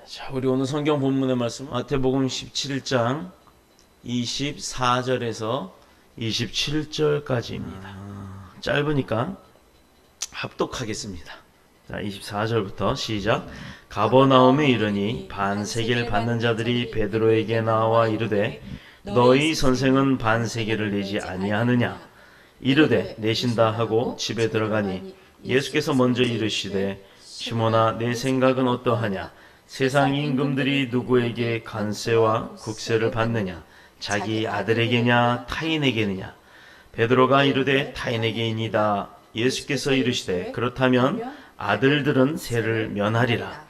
자, 우리 오늘 성경 본문의 말씀 마태복음 17장 24절에서 27절까지입니다. 짧으니까 합독하겠습니다. 자, 24절부터 시작. 가버나움에 이르니 반세계를 받는 자들이 베드로에게 나와 이르되 너희 선생은 반세계를 내지 아니하느냐? 이르되 내신다 하고 집에 들어가니 예수께서 먼저 이르시되 시몬아 내 생각은 어떠하냐? 세상 임금들이 누구에게 관세와 국세를 받느냐? 자기 아들에게냐 타인에게느냐? 베드로가 이르되 타인에게이니이다. 예수께서 이르시되 그렇다면 아들들은 세를 면하리라.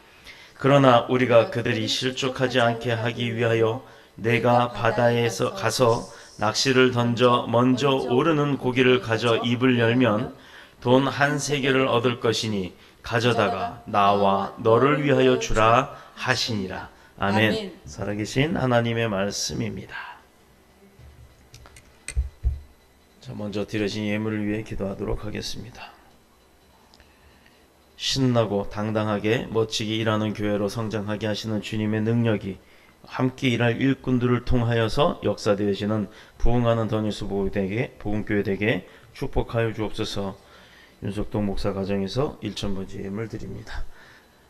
그러나 우리가 그들이 실족하지 않게 하기 위하여 내가 바다에서 가서 낚시를 던져 먼저 오르는 고기를 가져 입을 열면 돈 한 세겔을 얻을 것이니 가져다가 나와 너를 위하여 주라 하시니라. 아멘. 살아계신 하나님의 말씀입니다. 자, 먼저 드려진 예물을 위해 기도하도록 하겠습니다. 신나고 당당하게 멋지게 일하는 교회로 성장하게 하시는 주님의 능력이 함께 일할 일꾼들을 통하여서 역사되어지는 부흥하는 더뉴스 복음교회 되게 축복하여 주옵소서. 윤석동 목사 가정에서 1,000번째 예물 드립니다.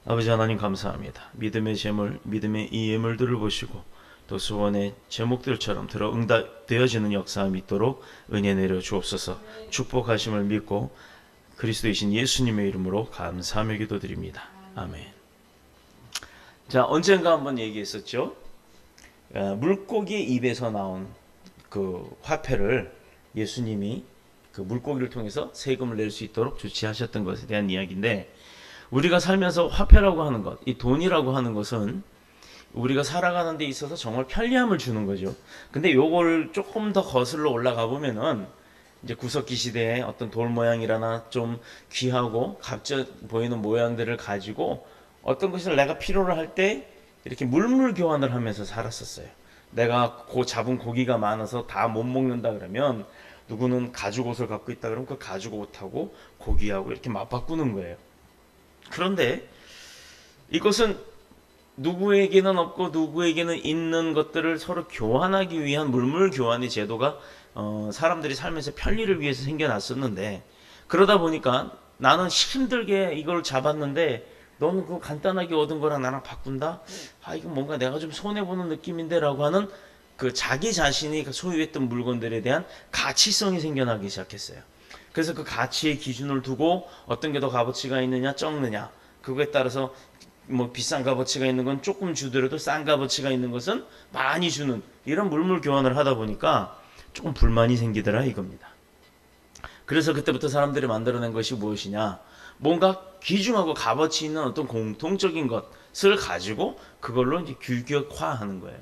아버지 하나님 감사합니다. 믿음의 제물, 믿음의 이 예물들을 보시고 또 소원의 제목들처럼 들어 응답되어지는 역사함이 있도록 은혜 내려 주옵소서. 축복하심을 믿고 그리스도이신 예수님의 이름으로 감사하며 기도드립니다. 아멘. 자, 언젠가 한번 얘기했었죠. 물고기 입에서 나온 그 화폐를 예수님이 그 물고기를 통해서 세금을 낼 수 있도록 조치하셨던 것에 대한 이야기인데, 우리가 살면서 화폐라고 하는 것, 이 돈이라고 하는 것은 우리가 살아가는 데 있어서 정말 편리함을 주는 거죠. 근데 요걸 조금 더 거슬러 올라가 보면은 이제 구석기 시대에 어떤 돌 모양이라나 좀 귀하고 값져 보이는 모양들을 가지고 어떤 것을 내가 필요로 할 때 이렇게 물물 교환을 하면서 살았었어요. 내가 잡은 고기가 많아서 다 못 먹는다 그러면 누구는 가죽 옷을 갖고 있다 그러면 그 가죽 옷하고 고기하고 이렇게 맞바꾸는 거예요. 그런데 이것은 누구에게는 없고 누구에게는 있는 것들을 서로 교환하기 위한 물물 교환의 제도가 사람들이 살면서 편리를 위해서 생겨났었는데, 그러다 보니까 나는 힘들게 이걸 잡았는데 너는 그거 간단하게 얻은 거랑 나랑 바꾼다? 아, 이건 뭔가 내가 좀 손해보는 느낌인데 라고 하는 그 자기 자신이 소유했던 물건들에 대한 가치성이 생겨나기 시작했어요. 그래서 그 가치의 기준을 두고 어떤 게 더 값어치가 있느냐 적느냐, 그거에 따라서 뭐 비싼 값어치가 있는 건 조금 주더라도 싼 값어치가 있는 것은 많이 주는 이런 물물 교환을 하다 보니까 조금 불만이 생기더라 이겁니다. 그래서 그때부터 사람들이 만들어낸 것이 무엇이냐, 뭔가 귀중하고 값어치 있는 어떤 공통적인 것을 가지고 그걸로 이제 규격화하는 거예요.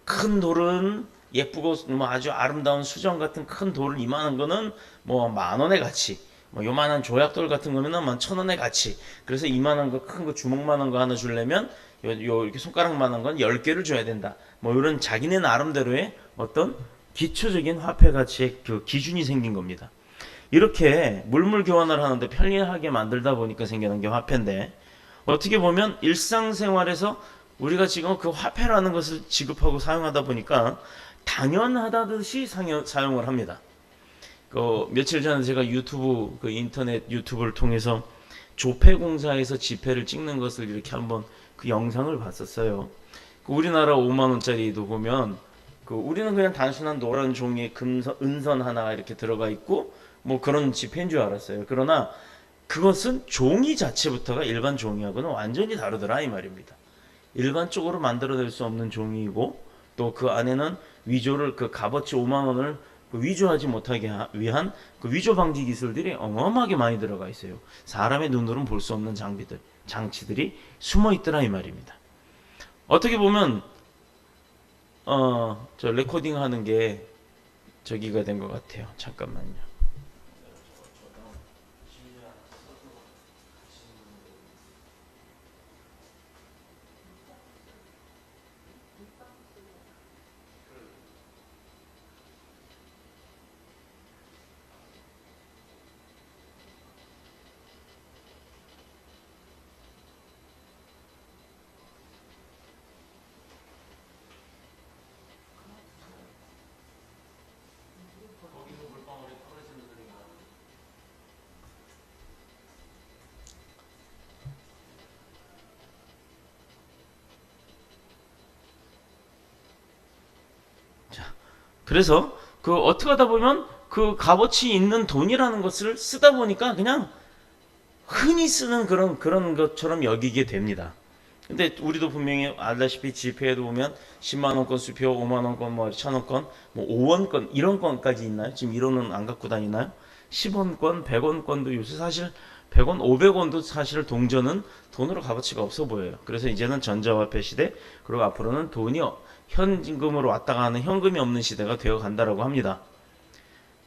큰 돌은 예쁘고 뭐 아주 아름다운 수정 같은 큰 돌을 이만한 거는 뭐 10,000원의 가치, 뭐 요만한 조약돌 같은 거는 10,000원의 가치. 그래서 이만한 거 큰 거 주먹만한 거 하나 주려면 요 이렇게 손가락만한 건 10개를 줘야 된다. 뭐 이런 자기네 나름대로의 어떤 기초적인 화폐 가치의 그 기준이 생긴 겁니다. 이렇게 물물 교환을 하는데 편리하게 만들다 보니까 생겨난 게 화폐인데, 어떻게 보면 일상생활에서 우리가 지금 그 화폐라는 것을 지급하고 사용하다 보니까 당연하다듯이 사용을 합니다. 며칠 전에 제가 인터넷 유튜브를 통해서 조폐공사에서 지폐를 찍는 것을 이렇게 한번 그 영상을 봤었어요. 우리나라 5만원짜리도 보면 우리는 그냥 단순한 노란 종이에 은선 하나 이렇게 들어가 있고 뭐 그런 지폐인 줄 알았어요. 그러나 그것은 종이 자체부터가 일반 종이하고는 완전히 다르더라 이 말입니다. 일반적으로 만들어낼 수 없는 종이고, 또 그 안에는 위조를, 그 값어치 5만원을 위조하지 못하게 위한 그 위조 방지 기술들이 어마어마하게 많이 들어가 있어요. 사람의 눈으로는 볼 수 없는 장치들이 숨어 있더라 이 말입니다. 어떻게 보면 저 레코딩 하는 게 저기가 된 것 같아요. 잠깐만요. 그래서 그 어떻게 하다 보면 그 값어치 있는 돈이라는 것을 쓰다 보니까 그냥 흔히 쓰는 그런 것처럼 여기게 됩니다. 근데 우리도 분명히 알다시피 지폐에도 보면 10만 원권 수표, 5만 원권, 뭐 1,000원권, 뭐 5원권 이런 건까지 있나요? 지금 이론은 안 갖고 다니나요? 10원권, 100원권도 요새 사실 100원, 500원도 사실 동전은 돈으로 값어치가 없어 보여요. 그래서 이제는 전자화폐 시대, 그리고 앞으로는 돈이 현금으로 왔다 가는 현금이 없는 시대가 되어 간다라고 합니다.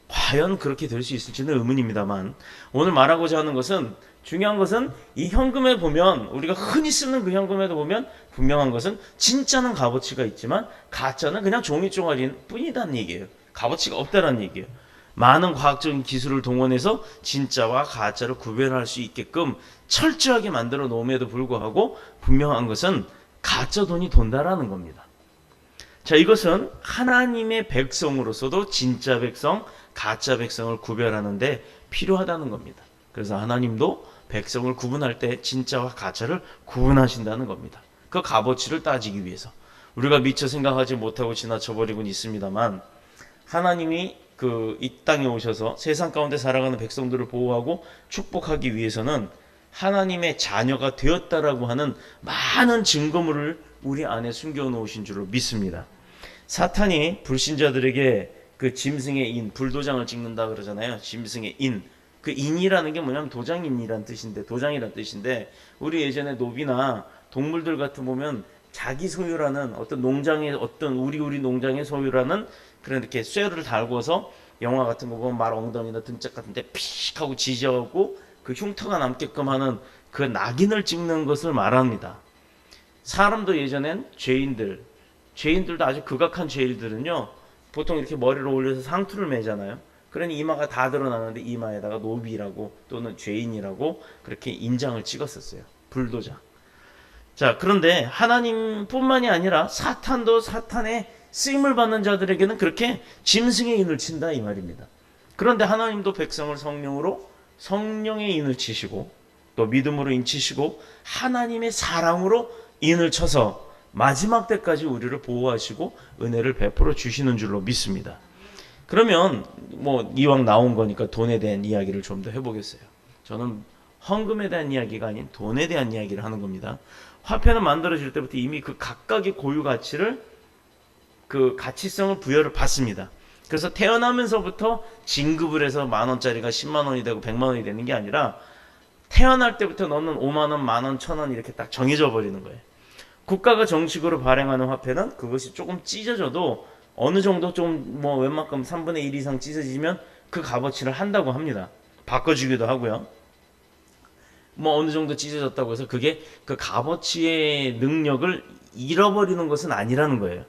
과연 그렇게 될 수 있을지는 의문입니다만, 오늘 말하고자 하는 것은, 중요한 것은 이 현금에 보면, 우리가 흔히 쓰는 그 현금에도 보면 분명한 것은 진짜는 값어치가 있지만 가짜는 그냥 종이 쪼가리 뿐이다는 얘기예요. 값어치가 없다는 얘기예요. 많은 과학적인 기술을 동원해서 진짜와 가짜를 구별할 수 있게끔 철저하게 만들어 놓음에도 불구하고 분명한 것은 가짜 돈이 돈다라는 겁니다. 자, 이것은 하나님의 백성으로서도 진짜 백성, 가짜 백성을 구별하는데 필요하다는 겁니다. 그래서 하나님도 백성을 구분할 때 진짜와 가짜를 구분하신다는 겁니다. 그 값어치를 따지기 위해서. 우리가 미처 생각하지 못하고 지나쳐버리곤 있습니다만, 하나님이 이 땅에 오셔서 세상 가운데 살아가는 백성들을 보호하고 축복하기 위해서는 하나님의 자녀가 되었다라고 하는 많은 증거물을 우리 안에 숨겨 놓으신 줄로 믿습니다. 사탄이 불신자들에게 그 짐승의 인, 불도장을 찍는다 그러잖아요. 짐승의 인. 그 인이라는 게 뭐냐면 도장인이란 뜻인데, 도장이란 뜻인데, 우리 예전에 노비나 동물들 같은 보면 자기 소유라는 어떤 농장의 어떤 우리 농장의 소유라는 그런 이렇게 쇠를 달고서 영화 같은 거 보면 말 엉덩이나 등짝 같은 데 픽 하고 지져갖고 그 흉터가 남게끔 하는 그 낙인을 찍는 것을 말합니다. 사람도 예전엔 죄인들도 아주 극악한 죄인들은요, 보통 이렇게 머리를 올려서 상투를 매잖아요. 그러니 이마가 다 드러나는데 이마에다가 노비라고 또는 죄인이라고 그렇게 인장을 찍었었어요. 불도장. 자, 그런데 하나님뿐만이 아니라 사탄도 사탄의 쓰임을 받는 자들에게는 그렇게 짐승의 인을 친다 이 말입니다. 그런데 하나님도 백성을 성령의 인을 치시고 또 믿음으로 인치시고 하나님의 사랑으로 인을 쳐서 마지막 때까지 우리를 보호하시고 은혜를 베풀어 주시는 줄로 믿습니다. 그러면 뭐 이왕 나온 거니까 돈에 대한 이야기를 좀 더 해보겠어요. 저는 헌금에 대한 이야기가 아닌 돈에 대한 이야기를 하는 겁니다. 화폐는 만들어질 때부터 이미 그 각각의 고유 가치를 그 가치성을 부여를 받습니다. 그래서 태어나면서부터 진급을 해서 10,000원짜리가 100,000원이 되고 100,000원이 되는 게 아니라 태어날 때부터 너는 50,000원, 10,000원, 1,000원 이렇게 딱 정해져 버리는 거예요. 국가가 정식으로 발행하는 화폐는 그것이 조금 찢어져도 어느 정도 좀 뭐 웬만큼 3분의 1 이상 찢어지면 그 값어치를 한다고 합니다. 바꿔주기도 하고요. 뭐 어느 정도 찢어졌다고 해서 그게 그 값어치의 능력을 잃어버리는 것은 아니라는 거예요.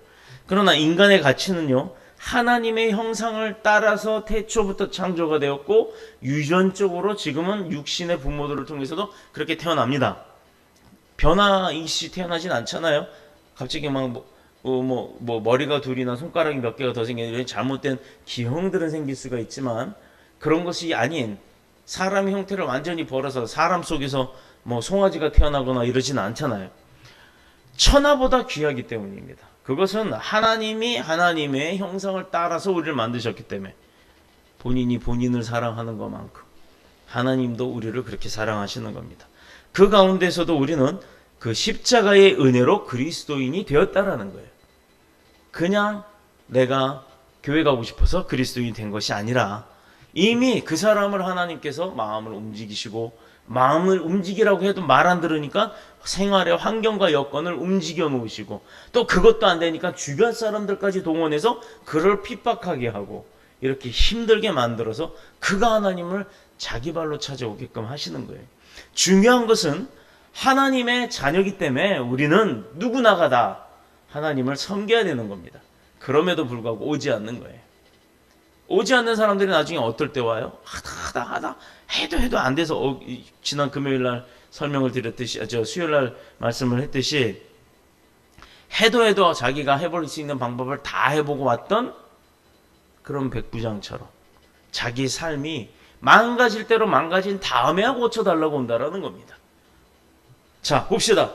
그러나 인간의 가치는요, 하나님의 형상을 따라서 태초부터 창조가 되었고 유전적으로 지금은 육신의 부모들을 통해서도 그렇게 태어납니다. 변화 이씨 태어나진 않잖아요. 갑자기 막 머리가 둘이나 손가락이 몇 개가 더 생기는 이런 잘못된 기형들은 생길 수가 있지만 그런 것이 아닌 사람의 형태를 완전히 벌어서 사람 속에서 뭐 송아지가 태어나거나 이러지는 않잖아요. 천하보다 귀하기 때문입니다. 그것은 하나님이 하나님의 형상을 따라서 우리를 만드셨기 때문에 본인이 본인을 사랑하는 것만큼 하나님도 우리를 그렇게 사랑하시는 겁니다. 그 가운데서도 우리는 그 십자가의 은혜로 그리스도인이 되었다라는 거예요. 그냥 내가 교회 가고 싶어서 그리스도인이 된 것이 아니라 이미 그 사람을 하나님께서 마음을 움직이시고 마음을 움직이라고 해도 말 안 들으니까 생활의 환경과 여건을 움직여 놓으시고 또 그것도 안 되니까 주변 사람들까지 동원해서 그를 핍박하게 하고 이렇게 힘들게 만들어서 그가 하나님을 자기 발로 찾아오게끔 하시는 거예요. 중요한 것은 하나님의 자녀이기 때문에 우리는 누구나가 다 하나님을 섬겨야 되는 겁니다. 그럼에도 불구하고 오지 않는 거예요. 오지 않는 사람들이 나중에 어떨 때 와요? 하다 해도 안 돼서 지난 금요일날 설명을 드렸듯이 수요일날 말씀을 했듯이 해도 자기가 해볼 수 있는 방법을 다 해보고 왔던 그런 백부장처럼 자기 삶이 망가질 대로 망가진 다음에야 고쳐달라고 온다라는 겁니다. 자, 봅시다.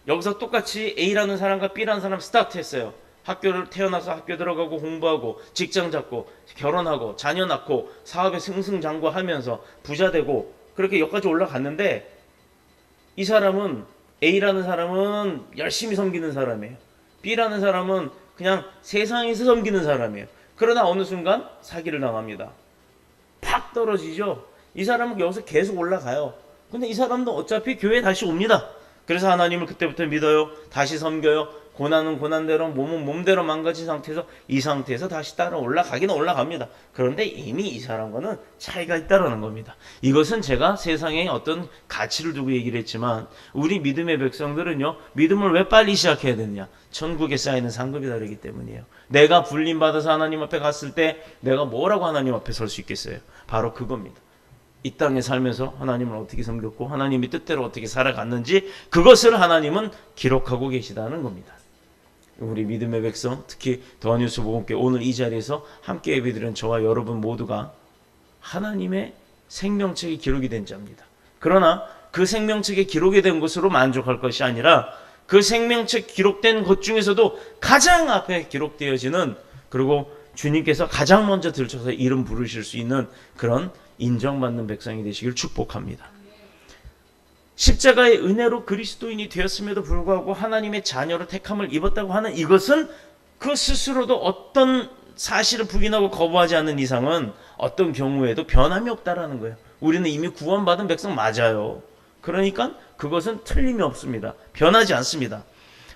여기서 똑같이 A라는 사람과 B라는 사람 스타트 했어요. 학교를 태어나서 학교 들어가고 공부하고 직장 잡고 결혼하고 자녀 낳고 사업에 승승장구하면서 부자 되고 그렇게 여기까지 올라갔는데 이 사람은 A라는 사람은 열심히 섬기는 사람이에요. B라는 사람은 그냥 세상에서 섬기는 사람이에요. 그러나 어느 순간 사기를 당합니다. 팍 떨어지죠. 이 사람은 여기서 계속 올라가요. 근데 이 사람도 어차피 교회에 다시 옵니다. 그래서 하나님을 그때부터 믿어요. 다시 섬겨요. 고난은 고난대로 몸은 몸대로 망가진 상태에서 이 상태에서 다시 따라 올라가기는 올라갑니다. 그런데 이미 이 사람과는 차이가 있다는 겁니다. 이것은 제가 세상에 어떤 가치를 두고 얘기를 했지만 우리 믿음의 백성들은요. 믿음을 왜 빨리 시작해야 되느냐. 천국에 쌓이는 상급이 다르기 때문이에요. 내가 불림받아서 하나님 앞에 갔을 때 내가 뭐라고 하나님 앞에 설 수 있겠어요. 바로 그겁니다. 이 땅에 살면서 하나님을 어떻게 섬겼고 하나님이 뜻대로 어떻게 살아갔는지 그것을 하나님은 기록하고 계시다는 겁니다. 우리 믿음의 백성, 특히 더뉴스 복음교회 오늘 이 자리에서 함께 예배드리는 저와 여러분 모두가 하나님의 생명책이 기록이 된 자입니다. 그러나 그 생명책에 기록이 된 것으로 만족할 것이 아니라 그 생명책 기록된 것 중에서도 가장 앞에 기록되어지는 그리고 주님께서 가장 먼저 들쳐서 이름 부르실 수 있는 그런 인정받는 백성이 되시길 축복합니다. 십자가의 은혜로 그리스도인이 되었음에도 불구하고 하나님의 자녀로 택함을 입었다고 하는 이것은 그 스스로도 어떤 사실을 부인하고 거부하지 않는 이상은 어떤 경우에도 변함이 없다라는 거예요. 우리는 이미 구원받은 백성 맞아요. 그러니까 그것은 틀림이 없습니다. 변하지 않습니다.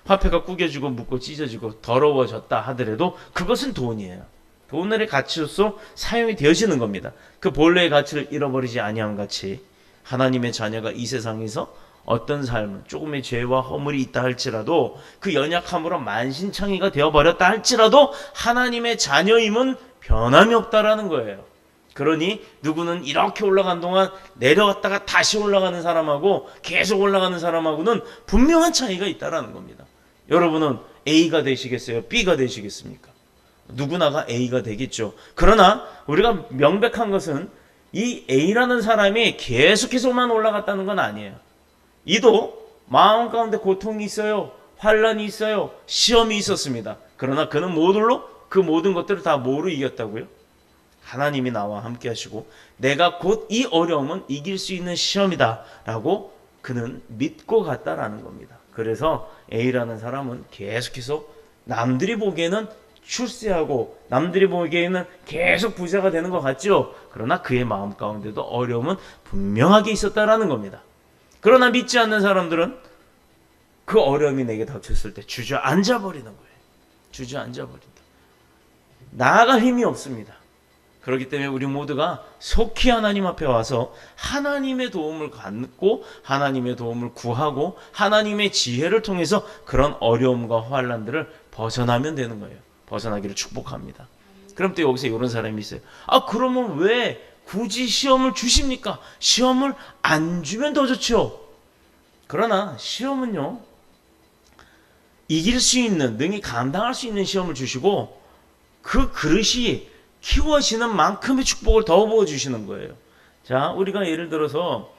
화폐가 구겨지고 묻고 찢어지고 더러워졌다 하더라도 그것은 돈이에요. 돈의 가치로서 사용이 되어지는 겁니다. 그 본래의 가치를 잃어버리지 아니함 같이 하나님의 자녀가 이 세상에서 어떤 삶은 조금의 죄와 허물이 있다 할지라도 그 연약함으로 만신창이가 되어버렸다 할지라도 하나님의 자녀임은 변함이 없다라는 거예요. 그러니 누구는 이렇게 올라간 동안 내려갔다가 다시 올라가는 사람하고 계속 올라가는 사람하고는 분명한 차이가 있다라는 겁니다. 여러분은 A가 되시겠어요? B가 되시겠습니까? 누구나가 A가 되겠죠. 그러나 우리가 명백한 것은 이 A라는 사람이 계속해서만 올라갔다는 건 아니에요. 이도 마음 가운데 고통이 있어요. 환란이 있어요. 시험이 있었습니다. 그러나 그는 그 모든 것들을 다 뭐로 이겼다고요? 하나님이 나와 함께 하시고 내가 곧 이 어려움은 이길 수 있는 시험이다 라고 그는 믿고 갔다라는 겁니다. 그래서 A라는 사람은 계속해서 남들이 보기에는 출세하고 남들이 보기에는 계속 부자가 되는 것 같죠. 그러나 그의 마음 가운데도 어려움은 분명하게 있었다라는 겁니다. 그러나 믿지 않는 사람들은 그 어려움이 내게 닥쳤을 때 주저앉아 버리는 거예요. 주저앉아 버린다. 나아갈 힘이 없습니다. 그렇기 때문에 우리 모두가 속히 하나님 앞에 와서 하나님의 도움을 갖고 하나님의 도움을 구하고 하나님의 지혜를 통해서 그런 어려움과 환난들을 벗어나면 되는 거예요. 벗어나기를 축복합니다. 그럼 또 여기서 이런 사람이 있어요. 그러면 왜 굳이 시험을 주십니까? 시험을 안 주면 더 좋죠. 그러나 시험은요, 이길 수 있는, 능히 감당할 수 있는 시험을 주시고 그 그릇이 키워지는 만큼의 축복을 더 부어주시는 거예요. 자, 우리가 예를 들어서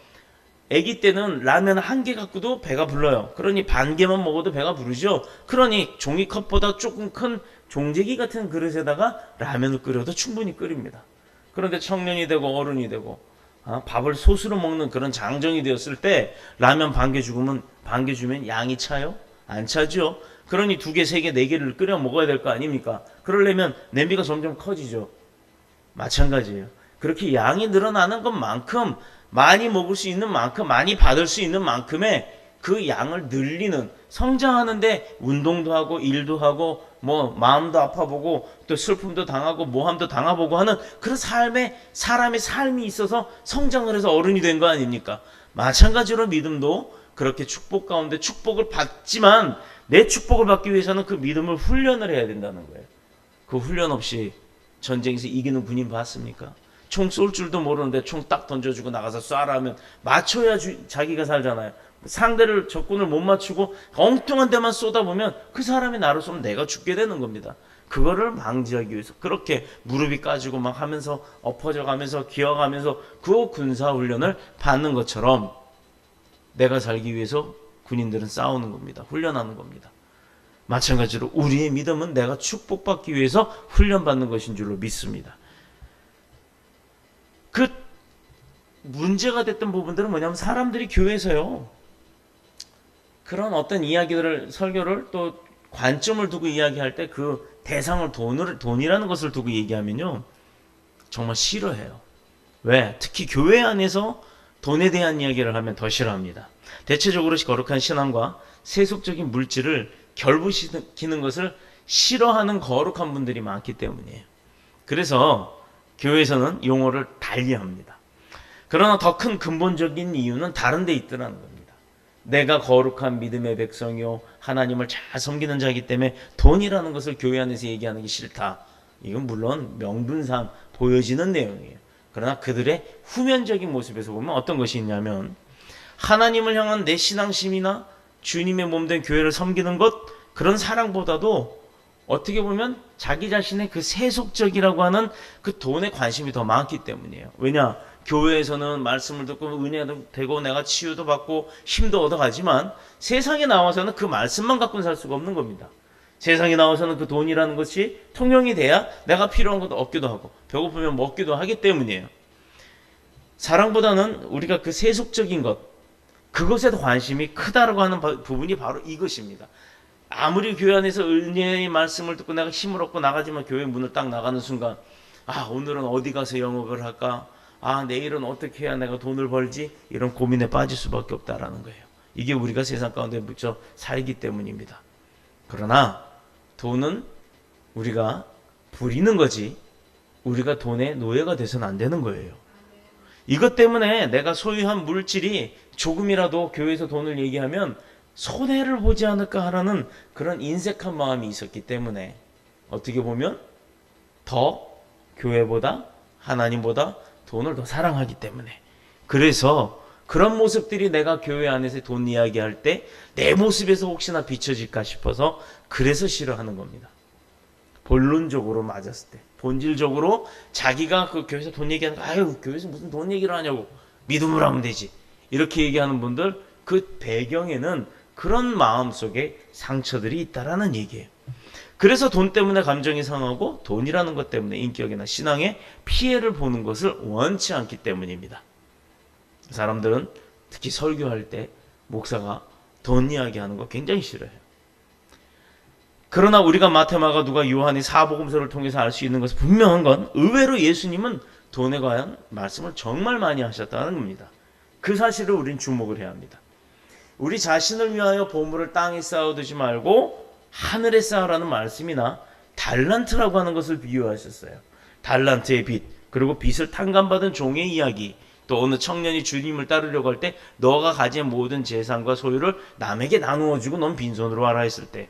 아기 때는 라면 한 개 갖고도 배가 불러요. 그러니 반 개만 먹어도 배가 부르죠. 그러니 종이컵보다 조금 큰 종재기 같은 그릇에다가 라면을 끓여도 충분히 끓입니다. 그런데 청년이 되고 어른이 되고 밥을 소스로 먹는 그런 장정이 되었을 때 라면 반 개 주면 양이 차요? 안 차죠. 그러니 2개, 3개, 4개를 끓여 먹어야 될 거 아닙니까? 그러려면 냄비가 점점 커지죠. 마찬가지예요. 그렇게 양이 늘어나는 것만큼 많이 먹을 수 있는 만큼 많이 받을 수 있는 만큼의 그 양을 늘리는 성장하는데 운동도 하고 일도 하고 마음도 아파보고 또 슬픔도 당하고 모함도 당해보고 하는 그런 사람의 삶이 있어서 성장을 해서 어른이 된 거 아닙니까? 마찬가지로 믿음도 그렇게 축복 가운데 축복을 받지만 내 축복을 받기 위해서는 그 믿음을 훈련을 해야 된다는 거예요. 그 훈련 없이 전쟁에서 이기는 군인 봤습니까? 총 쏠 줄도 모르는데 총 딱 던져주고 나가서 쏴라 하면 맞춰야 자기가 살잖아요. 상대를 적군을 못 맞추고 엉뚱한 데만 쏟아보면 그 사람이 나를 쏘면 내가 죽게 되는 겁니다. 그거를 방지하기 위해서 그렇게 무릎이 까지고 막 하면서 엎어져 가면서 기어가면서 그 군사훈련을 받는 것처럼 내가 살기 위해서 군인들은 싸우는 겁니다. 훈련하는 겁니다. 마찬가지로 우리의 믿음은 내가 축복받기 위해서 훈련받는 것인 줄로 믿습니다. 그 문제가 됐던 부분들은 뭐냐면 사람들이 교회에서요, 그런 어떤 이야기들을, 설교를 또 관점을 두고 이야기할 때 그 대상을 돈이라는 것을 두고 얘기하면요, 정말 싫어해요. 왜? 특히 교회 안에서 돈에 대한 이야기를 하면 더 싫어합니다. 대체적으로 거룩한 신앙과 세속적인 물질을 결부시키는 것을 싫어하는 거룩한 분들이 많기 때문이에요. 그래서 교회에서는 용어를 달리합니다. 그러나 더 큰 근본적인 이유는 다른 데 있더라는 겁니다. 내가 거룩한 믿음의 백성이요 하나님을 잘 섬기는 자이기 때문에 돈이라는 것을 교회 안에서 얘기하는 게 싫다. 이건 물론 명분상 보여지는 내용이에요. 그러나 그들의 후면적인 모습에서 보면 어떤 것이 있냐면, 하나님을 향한 내 신앙심이나 주님의 몸된 교회를 섬기는 것, 그런 사랑보다도 어떻게 보면 자기 자신의 그 세속적이라고 하는 그 돈에 관심이 더 많기 때문이에요. 왜냐? 교회에서는 말씀을 듣고 은혜도 되고 내가 치유도 받고 힘도 얻어가지만 세상에 나와서는 그 말씀만 갖고는 살 수가 없는 겁니다. 세상에 나와서는 그 돈이라는 것이 통용이 돼야 내가 필요한 것도 얻기도 하고 배고프면 먹기도 하기 때문이에요. 사랑보다는 우리가 그 세속적인 것, 그것에 더 관심이 크다라고 하는 부분이 바로 이것입니다. 아무리 교회 안에서 은혜의 말씀을 듣고 내가 힘을 얻고 나가지만 교회 문을 딱 나가는 순간, 오늘은 어디 가서 영업을 할까? 내일은 어떻게 해야 내가 돈을 벌지? 이런 고민에 빠질 수밖에 없다라는 거예요. 이게 우리가 세상 가운데 묻혀 살기 때문입니다. 그러나 돈은 우리가 부리는 거지 우리가 돈의 노예가 돼서는 안 되는 거예요. 이것 때문에 내가 소유한 물질이 조금이라도 교회에서 돈을 얘기하면 손해를 보지 않을까 하라는 그런 인색한 마음이 있었기 때문에 어떻게 보면 더 교회보다 하나님보다 돈을 더 사랑하기 때문에, 그래서 그런 모습들이 내가 교회 안에서 돈 이야기할 때 내 모습에서 혹시나 비춰질까 싶어서 그래서 싫어하는 겁니다. 본론적으로 맞았을 때, 본질적으로 자기가 그 교회에서 돈 얘기하는 거, 교회에서 무슨 돈 얘기를 하냐고, 믿음으로 하면 되지, 이렇게 얘기하는 분들, 그 배경에는 그런 마음속에 상처들이 있다라는 얘기예요. 그래서 돈 때문에 감정이 상하고 돈이라는 것 때문에 인격이나 신앙에 피해를 보는 것을 원치 않기 때문입니다. 사람들은 특히 설교할 때 목사가 돈 이야기하는 거 굉장히 싫어해요. 그러나 우리가 마태, 마가, 누가, 요한이 사복음서를 통해서 알 수 있는 것은 분명한 건, 의외로 예수님은 돈에 관한 말씀을 정말 많이 하셨다는 겁니다. 그 사실을 우린 주목을 해야 합니다. 우리 자신을 위하여 보물을 땅에 쌓아두지 말고 하늘에 쌓으라는 말씀이나 달란트라고 하는 것을 비유하셨어요. 달란트의 빚, 그리고 빚을 탕감받은 종의 이야기, 또 어느 청년이 주님을 따르려고 할 때 너가 가진 모든 재산과 소유를 남에게 나누어 주고 넌 빈손으로 와라 했을 때,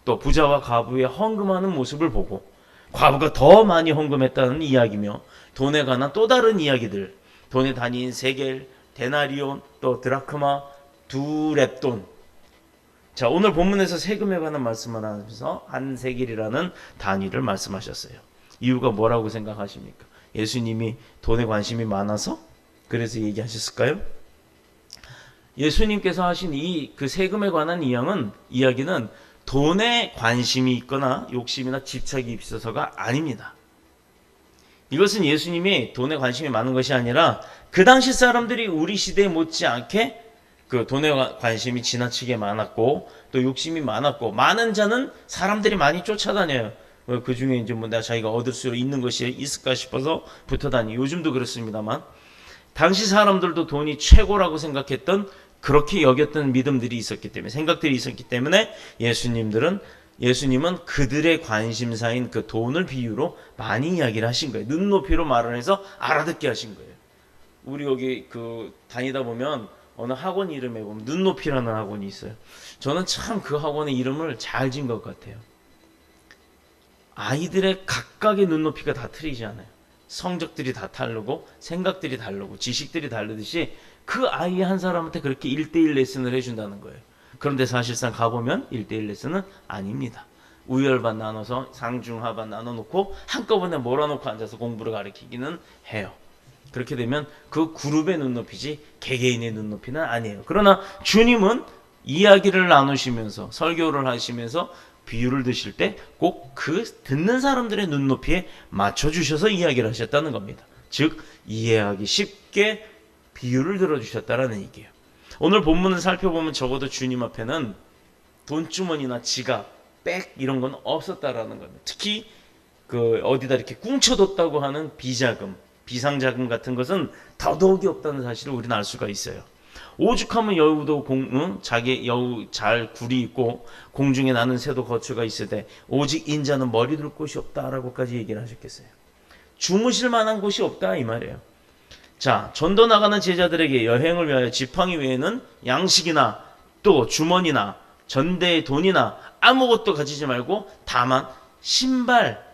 또 부자와 과부의 헌금하는 모습을 보고 과부가 더 많이 헌금했다는 이야기며, 돈에 관한 또 다른 이야기들, 돈의 단위인 세겔, 데나리온, 또 드라크마, 두렙돈. 자, 오늘 본문에서 세금에 관한 말씀을 하면서 한 세겔이라는 단위를 말씀하셨어요. 이유가 뭐라고 생각하십니까? 예수님이 돈에 관심이 많아서 그래서 얘기하셨을까요? 예수님께서 하신 그 세금에 관한 이야기는 돈에 관심이 있거나 욕심이나 집착이 있어서가 아닙니다. 이것은 예수님이 돈에 관심이 많은 것이 아니라 그 당시 사람들이 우리 시대에 못지않게 그 돈에 관심이 지나치게 많았고 또 욕심이 많았고, 많은 자는 사람들이 많이 쫓아다녀요. 그 중에 이제 내가 자기가 얻을 수 있는 것이 있을까 싶어서 붙어다니. 요즘도 그렇습니다만 당시 사람들도 돈이 최고라고 생각했던, 그렇게 여겼던 믿음들이 있었기 때문에, 생각들이 있었기 때문에 예수님은 그들의 관심사인 그 돈을 비유로 많이 이야기를 하신 거예요. 눈높이로 말을 해서 알아듣게 하신 거예요. 우리 여기 다니다 보면 어느 학원 이름에 보면 눈높이라는 학원이 있어요. 저는 참 그 학원의 이름을 잘 지은 것 같아요. 아이들의 각각의 눈높이가 다 틀리지 않아요. 성적들이 다 다르고 생각들이 다르고 지식들이 다르듯이 그 아이 한 사람한테 그렇게 1대1 레슨을 해준다는 거예요. 그런데 사실상 가보면 1대1 레슨은 아닙니다. 우열반 나눠서 상중하반 나눠놓고 한꺼번에 몰아놓고 앉아서 공부를 가르치기는 해요. 그렇게 되면 그 그룹의 눈높이지 개개인의 눈높이는 아니에요. 그러나 주님은 이야기를 나누시면서 설교를 하시면서 비유를 드실 때 꼭 그 듣는 사람들의 눈높이에 맞춰주셔서 이야기를 하셨다는 겁니다. 즉 이해하기 쉽게 비유를 들어주셨다라는 얘기예요. 오늘 본문을 살펴보면 적어도 주님 앞에는 돈주머니나 지갑, 백 이런 건 없었다라는 겁니다. 특히 그 어디다 이렇게 꿍쳐뒀다고 하는 비자금, 비상자금 같은 것은 더더욱이 없다는 사실을 우리는 알 수가 있어요. 오죽하면 여우도 자기 여우 잘 굴이 있고 공중에 나는 새도 거처가 있으되 오직 인자는 머리 둘 곳이 없다라고까지 얘기를 하셨겠어요. 주무실 만한 곳이 없다 이 말이에요. 자, 전도 나가는 제자들에게 여행을 위하여 지팡이 외에는 양식이나 또 주머니나 전대의 돈이나 아무것도 가지지 말고 다만 신발,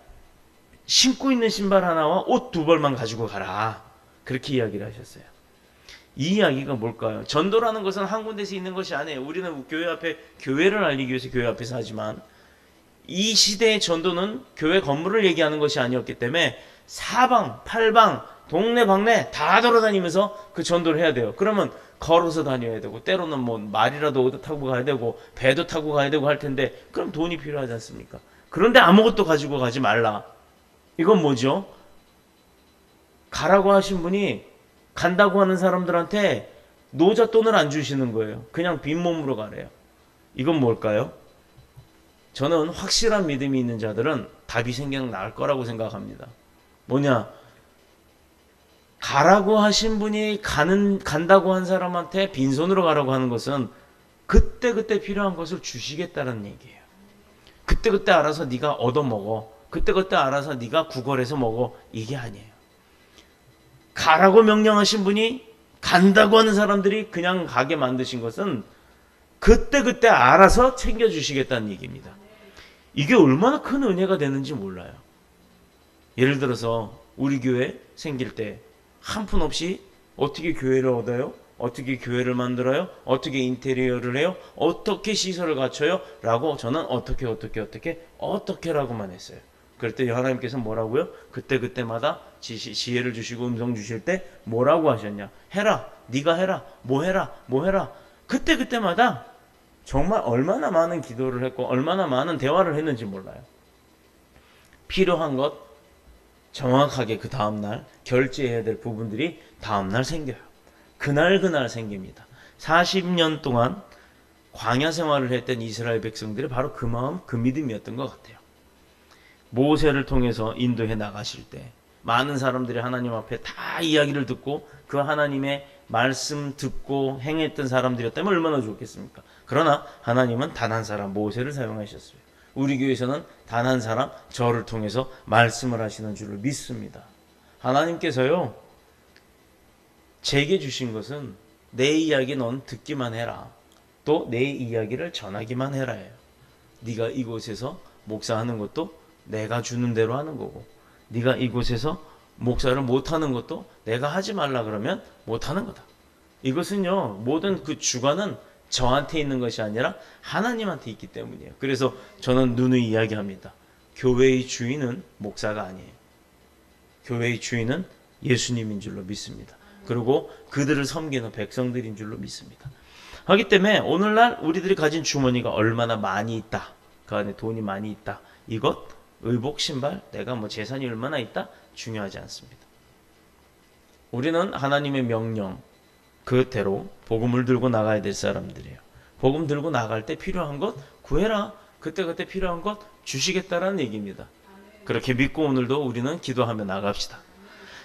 신고 있는 신발 하나와 옷 2벌만 가지고 가라. 그렇게 이야기를 하셨어요. 이 이야기가 뭘까요? 전도라는 것은 한 군데서 있는 것이 아니에요. 우리는 교회 앞에 교회를 알리기 위해서 교회 앞에서 하지만 이 시대의 전도는 교회 건물을 얘기하는 것이 아니었기 때문에 사방, 팔방, 동네 방네 다 돌아다니면서 그 전도를 해야 돼요. 그러면 걸어서 다녀야 되고 때로는 뭐 말이라도 타고 가야 되고 배도 타고 가야 되고 할 텐데 그럼 돈이 필요하지 않습니까? 그런데 아무것도 가지고 가지 말라. 이건 뭐죠? 가라고 하신 분이 간다고 하는 사람들한테 노잣돈을 안 주시는 거예요. 그냥 빈몸으로 가래요. 이건 뭘까요? 저는 확실한 믿음이 있는 자들은 답이 생겨날 거라고 생각합니다. 뭐냐? 가라고 하신 분이 간다고 한 사람한테 빈손으로 가라고 하는 것은 그때그때 필요한 것을 주시겠다는 얘기예요. 그때그때 알아서 네가 얻어먹어. 그때그때 알아서 네가 구걸해서 먹어. 이게 아니에요. 가라고 명령하신 분이 간다고 하는 사람들이 그냥 가게 만드신 것은 그때그때 알아서 챙겨주시겠다는 얘기입니다. 이게 얼마나 큰 은혜가 되는지 몰라요. 예를 들어서 우리 교회 생길 때 한 푼 없이 어떻게 교회를 얻어요? 어떻게 교회를 만들어요? 어떻게 인테리어를 해요? 어떻게 시설을 갖춰요? 라고 저는 어떻게라고만 했어요. 그랬더니 하나님께서 뭐라고요? 그때마다 지혜를 주시고 음성 주실 때 뭐라고 하셨냐? 해라. 네가 해라. 뭐 해라. 그때마다 정말 얼마나 많은 기도를 했고 얼마나 많은 대화를 했는지 몰라요. 필요한 것 정확하게 그 다음날 결제해야 될 부분들이 다음날 생겨요. 그날 생깁니다. 40년 동안 광야 생활을 했던 이스라엘 백성들이 바로 그 마음, 그 믿음이었던 것 같아요. 모세를 통해서 인도해 나가실 때 많은 사람들이 하나님 앞에 다 이야기를 듣고 그 하나님의 말씀 듣고 행했던 사람들이었다면 얼마나 좋겠습니까? 그러나 하나님은 단 한 사람 모세를 사용하셨어요. 우리 교회에서는 단 한 사람 저를 통해서 말씀을 하시는 줄을 믿습니다. 하나님께서요 제게 주신 것은 내 이야기 넌 듣기만 해라. 또 내 이야기를 전하기만 해라예요. 네가 이곳에서 목사하는 것도 내가 주는 대로 하는 거고 네가 이곳에서 목사를 못하는 것도 내가 하지 말라 그러면 못하는 거다. 이것은요 모든 그 주관은 저한테 있는 것이 아니라 하나님한테 있기 때문이에요. 그래서 저는 누누이 이야기합니다. 교회의 주인은 목사가 아니에요. 교회의 주인은 예수님인 줄로 믿습니다. 그리고 그들을 섬기는 백성들인 줄로 믿습니다. 하기 때문에 오늘날 우리들이 가진 주머니가 얼마나 많이 있다. 그 안에 돈이 많이 있다. 이것, 의복, 신발, 내가 뭐 재산이 얼마나 있다? 중요하지 않습니다. 우리는 하나님의 명령 그대로 복음을 들고 나가야 될 사람들이에요. 복음 들고 나갈 때 필요한 것 구해라. 그때 필요한 것 주시겠다라는 얘기입니다. 그렇게 믿고 오늘도 우리는 기도하며 나갑시다.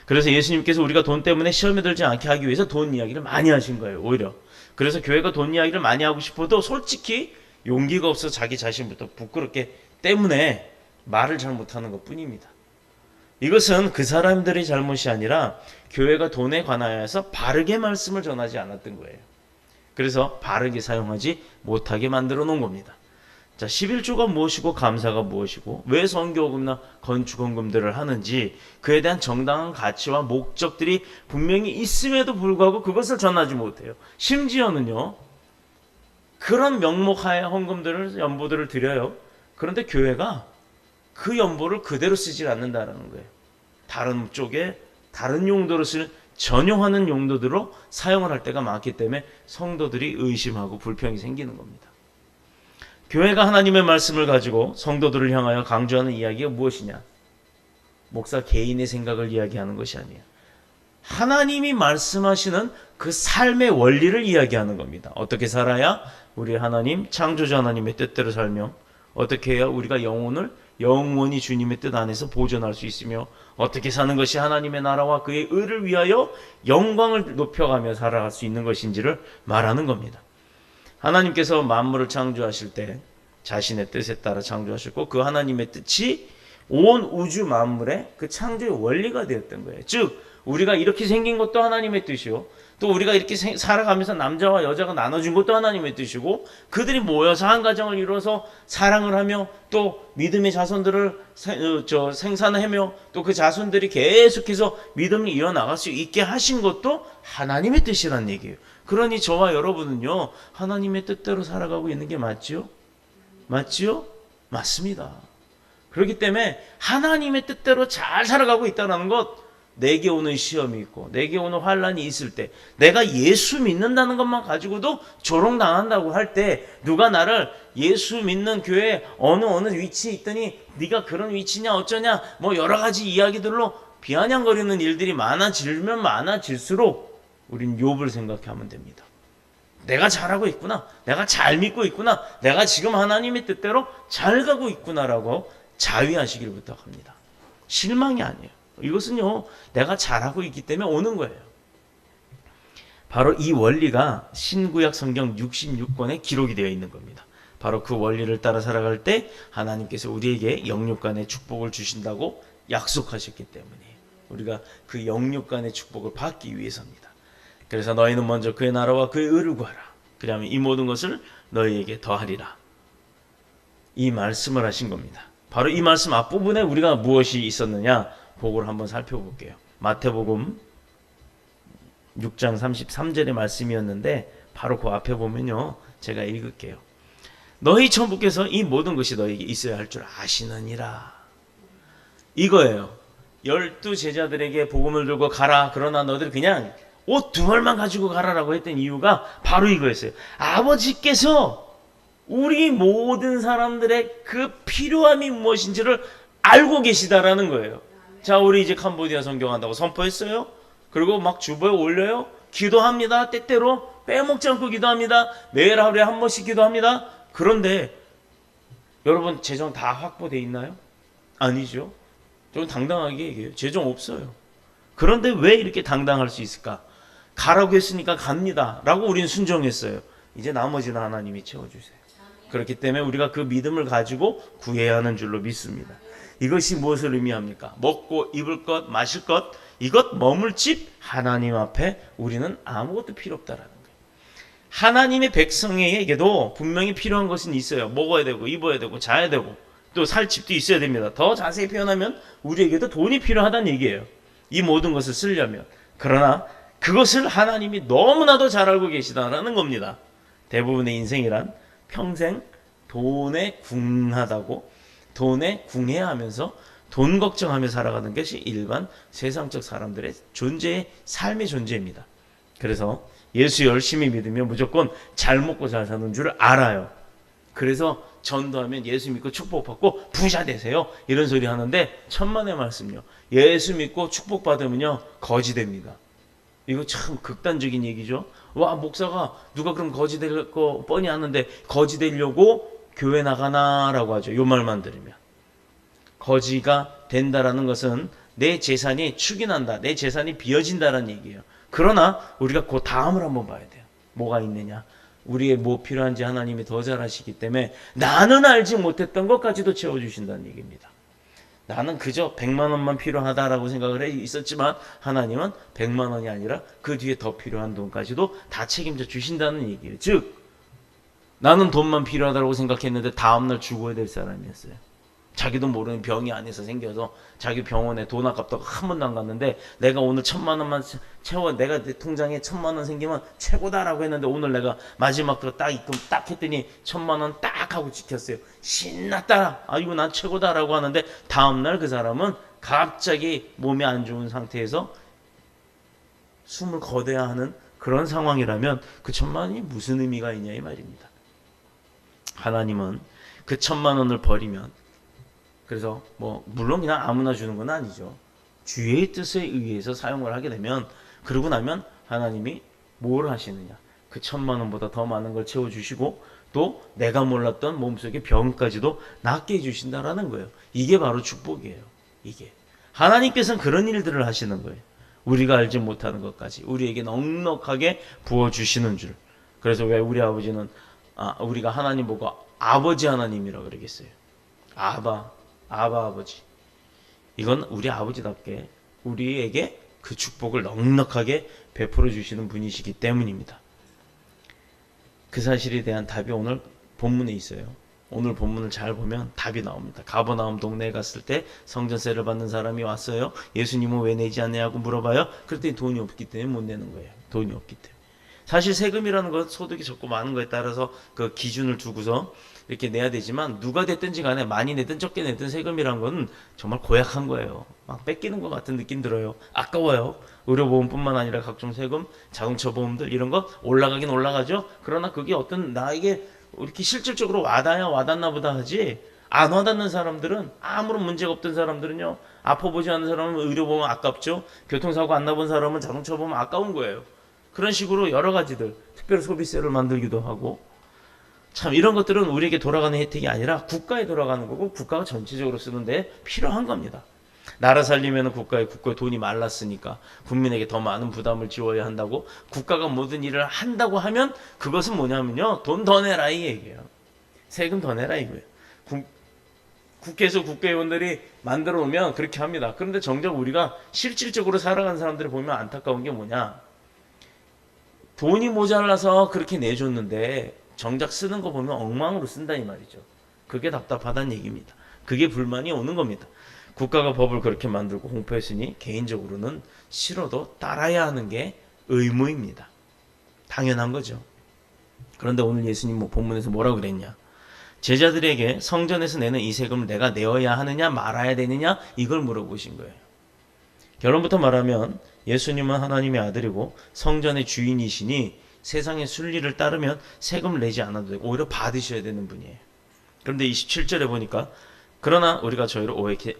그래서 예수님께서 우리가 돈 때문에 시험에 들지 않게 하기 위해서 돈 이야기를 많이 하신 거예요. 오히려. 그래서 교회가 돈 이야기를 많이 하고 싶어도 솔직히 용기가 없어서 자기 자신부터 부끄럽게 때문에 말을 잘 못하는 것 뿐입니다. 이것은 그 사람들의 잘못이 아니라 교회가 돈에 관하여서 바르게 말씀을 전하지 않았던 거예요. 그래서 바르게 사용하지 못하게 만들어 놓은 겁니다. 자, 11조가 무엇이고 감사가 무엇이고 왜 선교금이나 건축헌금들을 하는지 그에 대한 정당한 가치와 목적들이 분명히 있음에도 불구하고 그것을 전하지 못해요. 심지어는요. 그런 명목하에 헌금들을 연보들을 드려요. 그런데 교회가 그 연보를 그대로 쓰지 않는다는 거예요. 다른 쪽에 다른 용도로 쓸 전용하는 용도들로 사용을 할 때가 많기 때문에 성도들이 의심하고 불평이 생기는 겁니다. 교회가 하나님의 말씀을 가지고 성도들을 향하여 강조하는 이야기가 무엇이냐? 목사 개인의 생각을 이야기하는 것이 아니에요. 하나님이 말씀하시는 그 삶의 원리를 이야기하는 겁니다. 어떻게 살아야 우리 하나님, 창조주 하나님의 뜻대로 살며, 어떻게 해야 우리가 영원히 주님의 뜻 안에서 보존할 수 있으며, 어떻게 사는 것이 하나님의 나라와 그의 의를 위하여 영광을 높여가며 살아갈 수 있는 것인지를 말하는 겁니다. 하나님께서 만물을 창조하실 때 자신의 뜻에 따라 창조하셨고, 그 하나님의 뜻이 온 우주 만물의 그 창조의 원리가 되었던 거예요. 즉 우리가 이렇게 생긴 것도 하나님의 뜻이요, 또 우리가 이렇게 살아가면서 남자와 여자가 나눠준 것도 하나님의 뜻이고, 그들이 모여서 한 가정을 이루어서 사랑을 하며 또 믿음의 자손들을 생산하며 또 그 자손들이 계속해서 믿음을 이어나갈 수 있게 하신 것도 하나님의 뜻이란 얘기예요. 그러니 저와 여러분은요, 하나님의 뜻대로 살아가고 있는 게 맞지요? 맞지요? 맞습니다. 그렇기 때문에 하나님의 뜻대로 잘 살아가고 있다는 것, 내게 오는 시험이 있고 내게 오는 환란이 있을 때 내가 예수 믿는다는 것만 가지고도 조롱당한다고 할 때, 누가 나를 예수 믿는 교회 어느 위치에 있더니 네가 그런 위치냐 어쩌냐 뭐 여러 가지 이야기들로 비아냥거리는 일들이 많아지면 많아질수록 우린 욥을 생각하면 됩니다. 내가 잘하고 있구나, 내가 잘 믿고 있구나, 내가 지금 하나님의 뜻대로 잘 가고 있구나라고 자위하시길 부탁합니다. 실망이 아니에요. 이것은요, 내가 잘하고 있기 때문에 오는 거예요. 바로 이 원리가 신구약 성경 66권에 기록이 되어 있는 겁니다. 바로 그 원리를 따라 살아갈 때 하나님께서 우리에게 영육간의 축복을 주신다고 약속하셨기 때문에 우리가 그 영육간의 축복을 받기 위해서입니다. 그래서 너희는 먼저 그의 나라와 그의 의를 구하라. 그러면 이 모든 것을 너희에게 더하리라. 이 말씀을 하신 겁니다. 바로 이 말씀 앞부분에 우리가 무엇이 있었느냐, 그걸 한번 살펴볼게요. 마태복음 6장 33절의 말씀이었는데 바로 그 앞에 보면요, 제가 읽을게요. 너희 천부께서 이 모든 것이 너희에게 있어야 할 줄 아시느니라. 이거예요. 12 제자들에게 복음을 들고 가라. 그러나 너희들 그냥 옷 두 벌만 가지고 가라라고 했던 이유가 바로 이거였어요. 아버지께서 우리 모든 사람들의 그 필요함이 무엇인지를 알고 계시다라는 거예요. 자, 우리 이제 캄보디아 선교한다고 선포했어요. 그리고 막 주보에 올려요. 기도합니다. 때때로 빼먹지 않고 기도합니다. 매일 하루에 한 번씩 기도합니다. 그런데 여러분, 재정 다 확보되어 있나요? 아니죠. 좀 당당하게 얘기해요. 재정 없어요. 그런데 왜 이렇게 당당할 수 있을까? 가라고 했으니까 갑니다 라고 우린 순종했어요. 이제 나머지는 하나님이 채워주세요. 그렇기 때문에 우리가 그 믿음을 가지고 구해야 하는 줄로 믿습니다. 이것이 무엇을 의미합니까? 먹고 입을 것, 마실 것, 이것 머물 집 하나님 앞에 우리는 아무것도 필요 없다라는 거예요. 하나님의 백성에게도 분명히 필요한 것은 있어요. 먹어야 되고 입어야 되고 자야 되고 또 살 집도 있어야 됩니다. 더 자세히 표현하면 우리에게도 돈이 필요하다는 얘기예요. 이 모든 것을 쓰려면. 그러나 그것을 하나님이 너무나도 잘 알고 계시다라는 겁니다. 대부분의 인생이란 평생 돈에 궁하다고, 돈에 궁해야 하면서 돈 걱정하며 살아가는 것이 일반 세상적 사람들의 존재의 삶의 존재입니다. 그래서 예수 열심히 믿으면 무조건 잘 먹고 잘 사는 줄 알아요. 그래서 전도하면 예수 믿고 축복받고 부자 되세요, 이런 소리 하는데 천만의 말씀요, 예수 믿고 축복받으면요 거지 됩니다. 이거 참 극단적인 얘기죠. 와, 목사가 누가 그럼 거지 될 거 뻔히 아는데 거지 되려고 교회 나가나라고 하죠. 요 말만 들으면. 거지가 된다라는 것은 내 재산이 축인한다, 내 재산이 비어진다라는 얘기예요. 그러나 우리가 그 다음을 한번 봐야 돼요. 뭐가 있느냐, 우리의 뭐 필요한지 하나님이 더 잘 아시기 때문에 나는 알지 못했던 것까지도 채워주신다는 얘기입니다. 나는 그저 100만 원만 필요하다라고 생각을 해 있었지만 하나님은 100만 원이 아니라 그 뒤에 더 필요한 돈까지도 다 책임져 주신다는 얘기예요. 즉 나는 돈만 필요하다고 생각했는데 다음날 죽어야 될 사람이었어요. 자기도 모르는 병이 안에서 생겨서 자기 병원에 돈 아깝다고 한 번도 안 갔는데, 내가 오늘 1000만 원만 채워, 내가 내 통장에 1000만 원 생기면 최고다라고 했는데 오늘 내가 마지막으로 딱 입금 딱 했더니 1000만 원 딱 하고 지켰어요. 신났다, 아이고 난 최고다라고 하는데 다음날 그 사람은 갑자기 몸이 안 좋은 상태에서 숨을 거둬야 하는 그런 상황이라면 그 1,000만 원이 무슨 의미가 있냐 이 말입니다. 하나님은 그 1,000만 원을 버리면, 그래서 뭐 물론 그냥 아무나 주는 건 아니죠. 주의 뜻에 의해서 사용을 하게 되면, 그러고 나면 하나님이 뭘 하시느냐, 그 1,000만 원보다 더 많은 걸 채워주시고 또 내가 몰랐던 몸속의 병까지도 낫게 해주신다라는 거예요. 이게 바로 축복이에요. 이게 하나님께서는 그런 일들을 하시는 거예요. 우리가 알지 못하는 것까지 우리에게 넉넉하게 부어주시는 줄. 그래서 왜 우리 아버지는 우리가 하나님 보고 아버지 하나님이라고 그러겠어요. 아바 아버지. 이건 우리 아버지답게 우리에게 그 축복을 넉넉하게 베풀어 주시는 분이시기 때문입니다. 그 사실에 대한 답이 오늘 본문에 있어요. 오늘 본문을 잘 보면 답이 나옵니다. 가버나움 동네에 갔을 때 성전세를 받는 사람이 왔어요. 예수님은 왜 내지 않냐고 물어봐요. 그랬더니 돈이 없기 때문에 못 내는 거예요. 돈이 없기 때문에. 사실 세금이라는 건 소득이 적고 많은 거에 따라서 그 기준을 두고서 이렇게 내야 되지만, 누가 됐든지 간에 많이 내든 적게 내든 세금이란 건 정말 고약한 거예요. 막 뺏기는 것 같은 느낌 들어요. 아까워요. 의료보험뿐만 아니라 각종 세금, 자동차 보험들 이런 거 올라가긴 올라가죠. 그러나 그게 어떤 나에게 이렇게 실질적으로 와닿나 보다 하지, 안 와닿는 사람들은, 아무런 문제가 없던 사람들은요, 아파보지 않는 사람은 의료보험 아깝죠. 교통사고 안 나본 사람은 자동차 보험 아까운 거예요. 그런 식으로 여러 가지들, 특별 소비세를 만들기도 하고, 참 이런 것들은 우리에게 돌아가는 혜택이 아니라 국가에 돌아가는 거고, 국가가 전체적으로 쓰는데 필요한 겁니다. 나라 살리면 국가에 돈이 말랐으니까 국민에게 더 많은 부담을 지워야 한다고, 국가가 모든 일을 한다고 하면 그것은 뭐냐면요, 돈 더 내라 이 얘기예요. 세금 더 내라 이거예요. 국회에서 국회의원들이 만들어 놓으면 그렇게 합니다. 그런데 정작 우리가 실질적으로 살아가는 사람들을 보면 안타까운 게 뭐냐, 돈이 모자라서 그렇게 내줬는데 정작 쓰는 거 보면 엉망으로 쓴다 이 말이죠. 그게 답답하다는 얘기입니다. 그게 불만이 오는 겁니다. 국가가 법을 그렇게 만들고 공포했으니 개인적으로는 싫어도 따라야 하는 게 의무입니다. 당연한 거죠. 그런데 오늘 예수님 본문에서 뭐라고 그랬냐, 제자들에게 성전에서 내는 이 세금을 내가 내어야 하느냐 말아야 되느냐 이걸 물어보신 거예요. 결론부터 말하면 예수님은 하나님의 아들이고 성전의 주인이시니 세상의 순리를 따르면 세금을 내지 않아도 되고 오히려 받으셔야 되는 분이에요. 그런데 27절에 보니까 그러나 우리가 저희를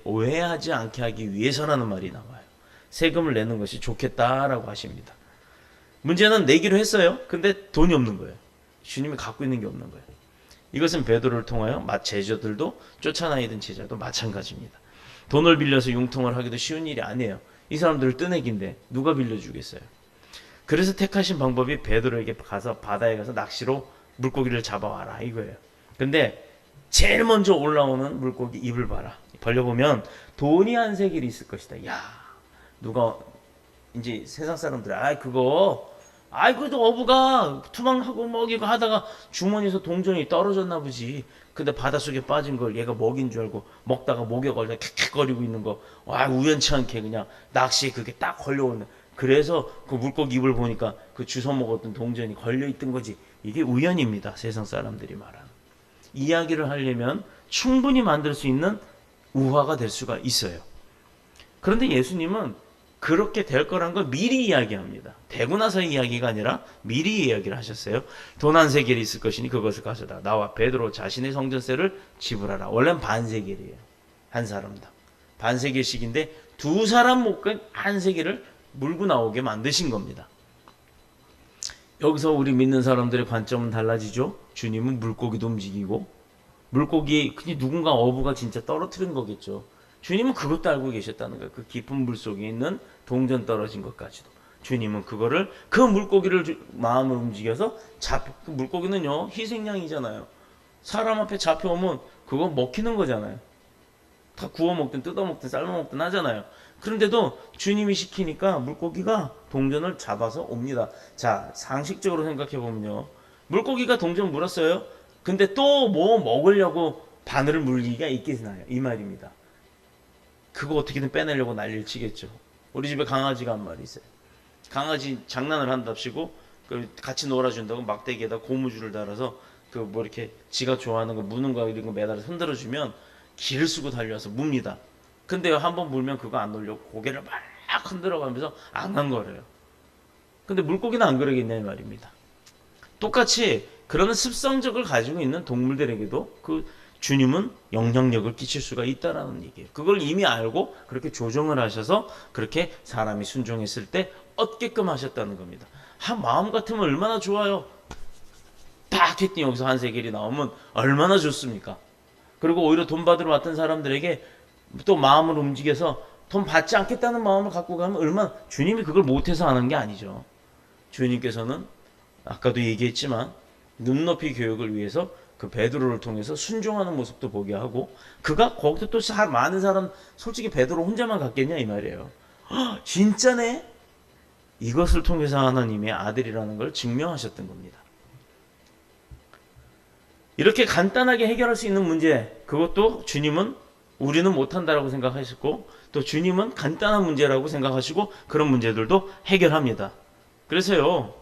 오해하지 않게 하기 위해서라는 말이 나와요. 세금을 내는 것이 좋겠다라고 하십니다. 문제는 내기로 했어요. 근데 돈이 없는 거예요. 주님이 갖고 있는 게 없는 거예요. 이것은 베드로를 통하여 제자들도 쫓아다니던 제자도 마찬가지입니다. 돈을 빌려서 융통을 하기도 쉬운 일이 아니에요. 이 사람들을 뜨내기인데 누가 빌려주겠어요. 그래서 택하신 방법이 베드로에게 가서 바다에 가서 낚시로 물고기를 잡아와라 이거예요. 근데 제일 먼저 올라오는 물고기 입을 봐라. 벌려보면 돈이 한 세겔이 있을 것이다. 야, 누가 이제 세상 사람들이 그거 그래도 어부가 투망하고 먹이고 하다가 주머니에서 동전이 떨어졌나 보지. 근데 바닷속에 빠진 걸 얘가 먹인 줄 알고 먹다가 목에 걸려 킥킥거리고 있는 거, 우연치 않게 그냥 낚시에 그게 딱 걸려오는. 그래서 그 물고기 입을 보니까 그 주워 먹었던 동전이 걸려있던 거지. 이게 우연입니다. 세상 사람들이 말하는. 이야기를 하려면 충분히 만들 수 있는 우화가 될 수가 있어요. 그런데 예수님은 그렇게 될 거란 걸 미리 이야기합니다. 되고 나서 이야기가 아니라 미리 이야기를 하셨어요. 돈 한 세겔이 있을 것이니 그것을 가져다 나와 베드로 자신의 성전세를 지불하라. 원래는 반 세겔이에요. 한 사람당. 반 세겔씩인데 두 사람 목돈 한 세겔을 물고 나오게 만드신 겁니다. 여기서 우리 믿는 사람들의 관점은 달라지죠. 주님은 물고기도 움직이고, 물고기 그냥 누군가 어부가 진짜 떨어뜨린 거겠죠. 주님은 그것도 알고 계셨다는 거예요. 그 깊은 물 속에 있는 동전 떨어진 것까지도. 주님은 그 물고기를 마음을 움직여서 그 물고기는요 희생양이잖아요. 사람 앞에 잡혀오면 그거 먹히는 거잖아요. 다 구워 먹든 뜯어 먹든 삶아 먹든 하잖아요. 그런데도 주님이 시키니까 물고기가 동전을 잡아서 옵니다. 자, 상식적으로 생각해 보면요, 물고기가 동전 물었어요. 근데 또 뭐 먹으려고 바늘을 물기가 있겠나요? 이 말입니다. 그거 어떻게든 빼내려고 난리를 치겠죠. 우리 집에 강아지가 한 마리 있어요. 강아지 장난을 한답시고 같이 놀아준다고 막대기에다 고무줄을 달아서 이렇게 지가 좋아하는 거 무는 거 이런 거 매달아 손들어 주면 기를 쓰고 달려와서 묵니다. 근데 한번 물면 그거 안 놀려고 고개를 막 흔들어 가면서 안 간 거래요. 근데 물고기는 안 그러겠냐 이 말입니다. 똑같이 그런 습성적을 가지고 있는 동물들에게도 그 주님은 영향력을 끼칠 수가 있다라는 얘기예요. 그걸 이미 알고 그렇게 조정을 하셔서 그렇게 사람이 순종했을 때 얻게끔 하셨다는 겁니다. 마음 같으면 얼마나 좋아요. 딱 했더니 여기서 한세겔이 나오면 얼마나 좋습니까? 그리고 오히려 돈 받으러 왔던 사람들에게 또 마음을 움직여서 돈 받지 않겠다는 마음을 갖고 가면 얼마나, 주님이 그걸 못해서 하는 게 아니죠. 주님께서는 아까도 얘기했지만 눈높이 교육을 위해서 그 베드로를 통해서 순종하는 모습도 보게 하고, 그가 거기서 또 많은 사람, 솔직히 베드로 혼자만 갔겠냐 이 말이에요. 진짜네. 이것을 통해서 하나님의 아들이라는 걸 증명하셨던 겁니다. 이렇게 간단하게 해결할 수 있는 문제, 그것도 주님은 우리는 못한다라고 생각하셨고, 또 주님은 간단한 문제라고 생각하시고 그런 문제들도 해결합니다. 그래서요,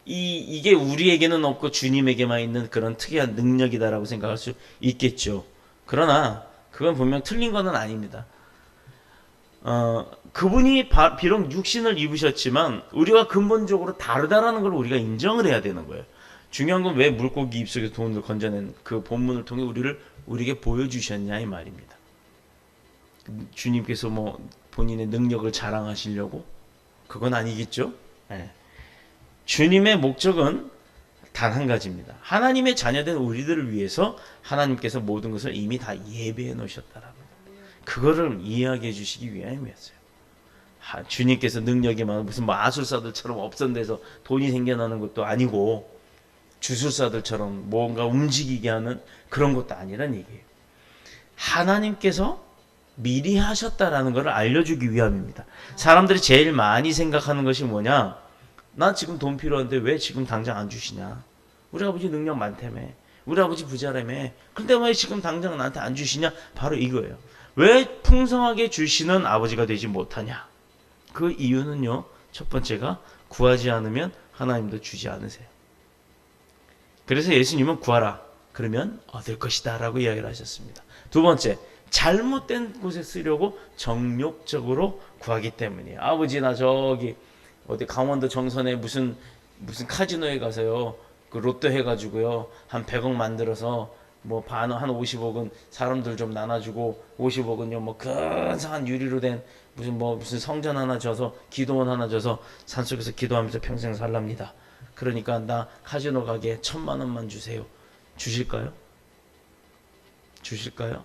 이게 우리에게는 없고 주님에게만 있는 그런 특이한 능력이다라고 생각할 수 있겠죠. 그러나 그건 분명 틀린 건 아닙니다. 그분이 비록 육신을 입으셨지만 우리와 근본적으로 다르다라는 걸 우리가 인정을 해야 되는 거예요. 중요한 건 왜 물고기 입속에서 돈을 건져낸 그 본문을 통해 우리에게 보여주셨냐 이 말입니다. 주님께서 뭐 본인의 능력을 자랑하시려고? 그건 아니겠죠. 네. 주님의 목적은 단 한 가지입니다. 하나님의 자녀된 우리들을 위해서 하나님께서 모든 것을 이미 다 예배해 놓으셨다라는 것. 그거를 이해하게 해주시기 위함이었어요. 주님께서 능력이 많은 무슨 마술사들처럼 업선돼서 돈이 생겨나는 것도 아니고, 주술사들처럼 뭔가 움직이게 하는 그런 것도 아니란 얘기예요. 하나님께서 미리 하셨다라는 것을 알려주기 위함입니다. 사람들이 제일 많이 생각하는 것이 뭐냐? 나 지금 돈 필요한데 왜 지금 당장 안 주시냐? 우리 아버지 능력 많다며. 우리 아버지 부자라며. 근데 왜 지금 당장 나한테 안 주시냐? 바로 이거예요. 왜 풍성하게 주시는 아버지가 되지 못하냐? 그 이유는요, 첫 번째가 구하지 않으면 하나님도 주지 않으세요. 그래서 예수님은 구하라, 그러면 얻을 것이다 라고 이야기를 하셨습니다. 두 번째, 잘못된 곳에 쓰려고 정욕적으로 구하기 때문이에요. 아버지, 나 저기 어디 강원도 정선에 무슨 카지노에 가서요, 그 로또 해가지고요, 한 100억 만들어서 뭐 한 50억은 사람들 좀 나눠주고 50억은요 뭐 근사한 유리로 된 무슨 성전 하나 져서 기도원 하나 져서 산속에서 기도하면서 평생 살랍니다. 그러니까 나 카지노 가게 1,000만 원만 주세요. 주실까요? 주실까요?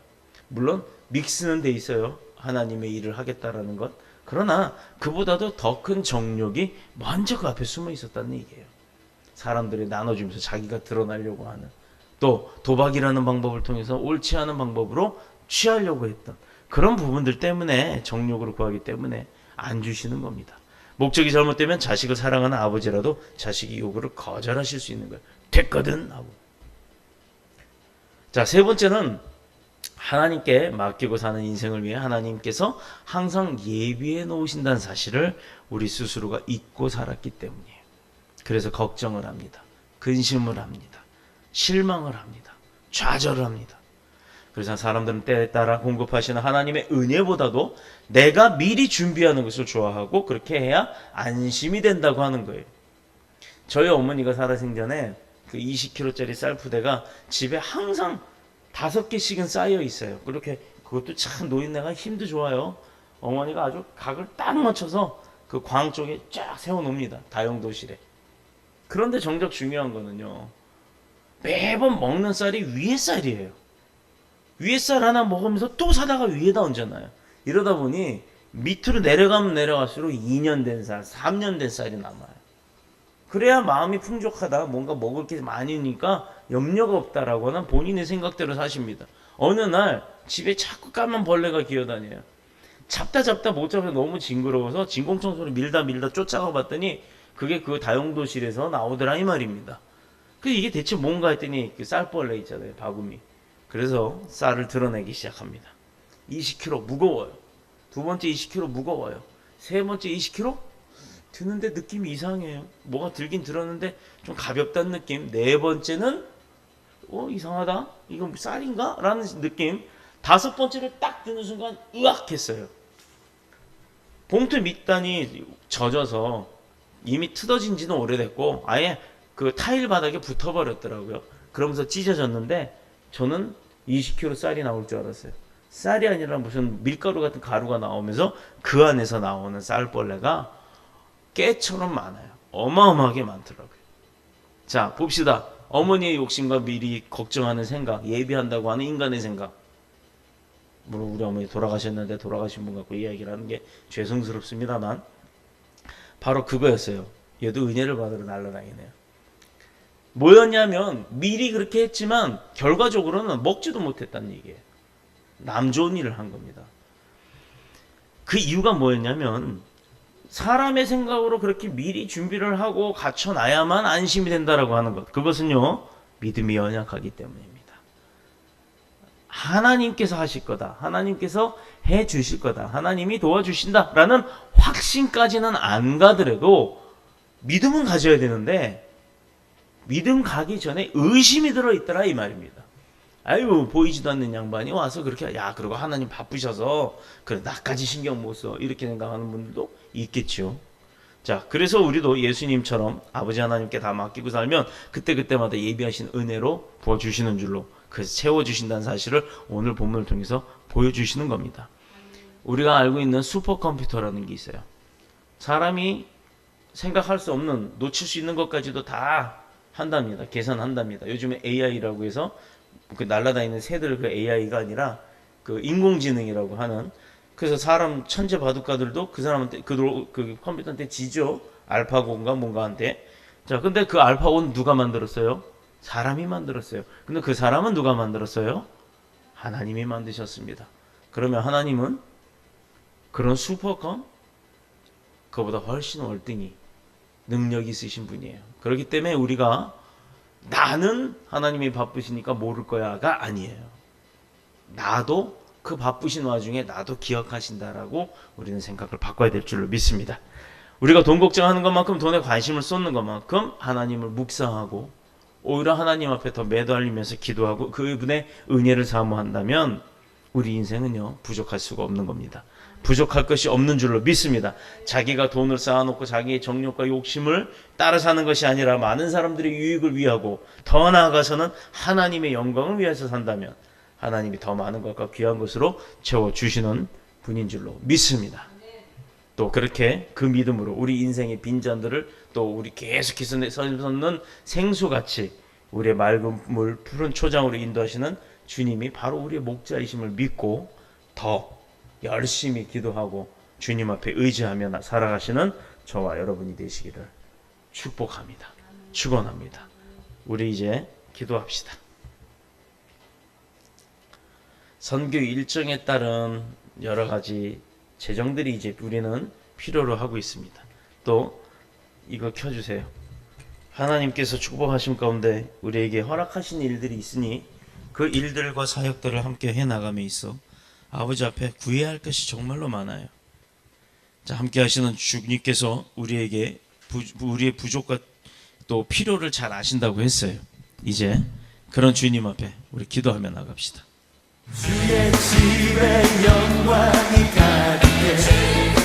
물론 믹스는 돼 있어요. 하나님의 일을 하겠다라는 것. 그러나 그보다도 더 큰 정욕이 먼저 그 앞에 숨어 있었다는 얘기예요. 사람들이 나눠주면서 자기가 드러나려고 하는, 또 도박이라는 방법을 통해서 옳지 않은 방법으로 취하려고 했던 그런 부분들 때문에, 정욕으로 구하기 때문에 안 주시는 겁니다. 목적이 잘못되면 자식을 사랑하는 아버지라도 자식이 요구를 거절하실 수 있는 거예요. 됐거든 하고. 자, 세 번째는 하나님께 맡기고 사는 인생을 위해 하나님께서 항상 예비해 놓으신다는 사실을 우리 스스로가 잊고 살았기 때문이에요. 그래서 걱정을 합니다. 근심을 합니다. 실망을 합니다. 좌절을 합니다. 그래서 사람들은 때에 따라 공급하시는 하나님의 은혜보다도 내가 미리 준비하는 것을 좋아하고 그렇게 해야 안심이 된다고 하는 거예요. 저희 어머니가 살아생전에 그 20kg짜리 쌀푸대가 집에 항상 5개씩은 쌓여 있어요. 그렇게, 그것도 참 노인네가 힘도 좋아요. 어머니가 아주 각을 딱 맞춰서 그 광 쪽에 쫙 세워놓습니다. 다용도실에. 그런데 정작 중요한 거는요, 매번 먹는 쌀이 위에 쌀이에요. 위에 쌀 하나 먹으면서 또 사다가 위에다 얹어놔요. 이러다 보니 밑으로 내려가면 내려갈수록 2년 된 쌀, 3년 된 쌀이 남아요. 그래야 마음이 풍족하다, 뭔가 먹을 게 많으니까 염려가 없다라고 하는 본인의 생각대로 사십니다. 어느 날 집에 자꾸 까만 벌레가 기어다녀요. 잡다 못 잡아서 너무 징그러워서 진공청소를 밀다 쫓아가 봤더니 그게 그 다용도실에서 나오더라 이 말입니다. 그 이게 대체 뭔가 했더니 그 쌀벌레 있잖아요, 바구미. 그래서 쌀을 드러내기 시작합니다. 20kg 무거워요. 두 번째 20kg 무거워요. 세 번째 20kg 드는데 느낌이 이상해요. 뭐가 들긴 들었는데 좀 가볍다는 느낌. 네 번째는 이상하다, 이건 쌀인가? 라는 느낌. 다섯 번째를 딱 드는 순간 으악 했어요. 봉투 밑단이 젖어서 이미 뜯어진 지는 오래됐고 아예 그 타일 바닥에 붙어버렸더라고요. 그러면서 찢어졌는데 저는 20kg 쌀이 나올 줄 알았어요. 쌀이 아니라 무슨 밀가루 같은 가루가 나오면서 그 안에서 나오는 쌀벌레가 깨처럼 많아요. 어마어마하게 많더라고요. 자, 봅시다. 어머니의 욕심과 미리 걱정하는 생각, 예비한다고 하는 인간의 생각. 물론 우리 어머니 돌아가셨는데 돌아가신 분 갖고 이야기를 하는 게 죄송스럽습니다만 바로 그거였어요. 얘도 은혜를 받으러 날아다니네요. 뭐였냐면 미리 그렇게 했지만 결과적으로는 먹지도 못했다는 얘기예요. 남 좋은 일을 한 겁니다. 그 이유가 뭐였냐면 사람의 생각으로 그렇게 미리 준비를 하고 갖춰놔야만 안심이 된다라고 하는 것. 그것은요, 믿음이 연약하기 때문입니다. 하나님께서 하실 거다. 하나님께서 해 주실 거다. 하나님이 도와주신다. 라는 확신까지는 안 가더라도 믿음은 가져야 되는데 믿음 가기 전에 의심이 들어있더라 이 말입니다. 아유 보이지도 않는 양반이 와서 그렇게 야 그리고 하나님 바쁘셔서 그래 나까지 신경 못 써 이렇게 생각하는 분들도 있겠죠. 자 그래서 우리도 예수님처럼 아버지 하나님께 다 맡기고 살면 그때그때마다 예비하신 은혜로 부어주시는 줄로 그래서 채워주신다는 사실을 오늘 본문을 통해서 보여주시는 겁니다. 우리가 알고 있는 슈퍼컴퓨터라는 게 있어요. 사람이 생각할 수 없는 놓칠 수 있는 것까지도 다 한답니다. 계산한답니다. 요즘에 AI라고 해서 그 날아다니는 새들 그 AI가 아니라 그 인공지능이라고 하는 그래서 사람 천재 바둑가들도 그 사람한테 그 컴퓨터한테 지죠. 알파고인가 뭔가한테. 자, 근데 그 알파고는 누가 만들었어요? 사람이 만들었어요. 근데 그 사람은 누가 만들었어요? 하나님이 만드셨습니다. 그러면 하나님은 그런 슈퍼컴 그거보다 훨씬 월등히 능력이 있으신 분이에요. 그렇기 때문에 우리가 나는 하나님이 바쁘시니까 모를 거야가 아니에요. 나도 그 바쁘신 와중에 나도 기억하신다라고 우리는 생각을 바꿔야 될 줄로 믿습니다. 우리가 돈 걱정하는 것만큼 돈에 관심을 쏟는 것만큼 하나님을 묵상하고 오히려 하나님 앞에 더 매달리면서 기도하고 그분의 은혜를 사모한다면 우리 인생은요 부족할 수가 없는 겁니다. 부족할 것이 없는 줄로 믿습니다. 자기가 돈을 쌓아놓고 자기의 정욕과 욕심을 따라 사는 것이 아니라 많은 사람들의 유익을 위하고 더 나아가서는 하나님의 영광을 위해서 산다면 하나님이 더 많은 것과 귀한 것으로 채워주시는 분인 줄로 믿습니다. 또 그렇게 그 믿음으로 우리 인생의 빈잔들을 또 우리 계속해서 솟는 생수같이 우리의 맑은 물 푸른 초장으로 인도하시는 주님이 바로 우리의 목자이심을 믿고 더 열심히 기도하고 주님 앞에 의지하며 살아가시는 저와 여러분이 되시기를 축복합니다. 축원합니다. 우리 이제 기도합시다. 선교 일정에 따른 여러 가지 재정들이 이제 우리는 필요로 하고 있습니다. 또 이거 켜주세요. 하나님께서 축복하신 가운데 우리에게 허락하신 일들이 있으니 그 일들과 사역들을 함께 해나감에 있어 아버지 앞에 구해야 할 것이 정말로 많아요. 자, 함께 하시는 주님께서 우리에게 우리의 부족과 또 필요를 잘 아신다고 했어요. 이제 그런 주님 앞에 우리 기도하며 나갑시다. 주의 집에 영광이 가득해